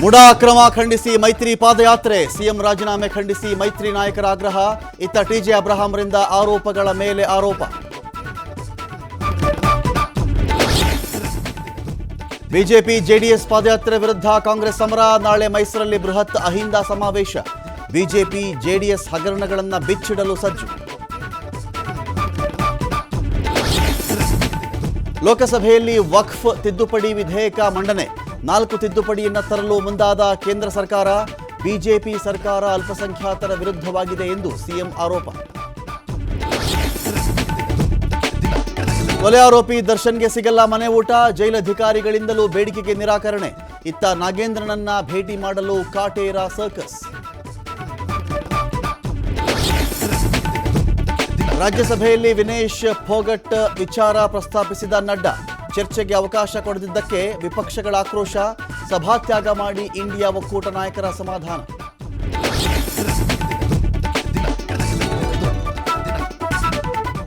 ಮುಡಾ ಅಕ್ರಮ ಖಂಡಿಸಿ ಮೈತ್ರಿ ಪಾದಯಾತ್ರೆ, ಸಿಎಂ ರಾಜೀನಾಮೆ ಖಂಡಿಸಿ ಮೈತ್ರಿ ನಾಯಕರ ಆಗ್ರಹ. ಇತ್ತ ಟಿಜೆ ಅಬ್ರಹಾಂರಿಂದ ಆರೋಪಗಳ ಮೇಲೆ ಆರೋಪ. ಬಿಜೆಪಿ ಜೆಡಿಎಸ್ ಪಾದಯಾತ್ರೆ ವಿರುದ್ಧ ಕಾಂಗ್ರೆಸ್ ಸಮರ, ನಾಳೆ ಮೈಸೂರಲ್ಲಿ ಬೃಹತ್ ಅಹಿಂದ ಸಮಾವೇಶ. ಬಿಜೆಪಿ ಜೆಡಿಎಸ್ ಹಗರಣಗಳನ್ನು ಬಿಚ್ಚಿಡಲು ಸಜ್ಜು. ಲೋಕಸಭೆಯಲ್ಲಿ ವಕ್ಫ್ ತಿದ್ದುಪಡಿ ವಿಧೇಯಕ ಮಂಡನೆ, 4 ತಿದ್ದುಪಡಿಯನ್ನು ತರಲು ಮುಂದಾದ ಕೇಂದ್ರ ಸರ್ಕಾರ. ಬಿಜೆಪಿ ಸರ್ಕಾರ ಅಲ್ಪಸಂಖ್ಯಾತರ ವಿರುದ್ಧವಾಗಿದೆ ಎಂದು ಸಿಎಂ ಆರೋಪ. ಕೊಲೆ ಆರೋಪಿ ದರ್ಶನ್ಗೆ ಸಿಗಲ್ಲ ಮನೆ ಊಟ, ಜೈಲಧಿಕಾರಿಗಳಿಂದಲೂ ಬೇಡಿಕೆಗೆ ನಿರಾಕರಣೆ. ಇತ್ತ ನಾಗೇಂದ್ರನನ್ನ ಭೇಟಿ ಮಾಡಲು ಕಾಟೇರ ಸರ್ಕಸ್. ರಾಜ್ಯಸಭೆಯಲ್ಲಿ ವಿನೇಶ್ ಫೋಗಟ್ ವಿಚಾರ ಪ್ರಸ್ತಾಪಿಸಿದ ನಡ್ಡಾ, ಚರ್ಚೆಗೆ ಅವಕಾಶ ಕೊಡದಿದ್ದಕ್ಕೆ ವಿಪಕ್ಷಗಳ ಆಕ್ರೋಶ. ಸಭಾತ್ಯಾಗ ಮಾಡಿ ಇಂಡಿಯಾ ಒಕ್ಕೂಟ ನಾಯಕರ ಸಮಾಧಾನ.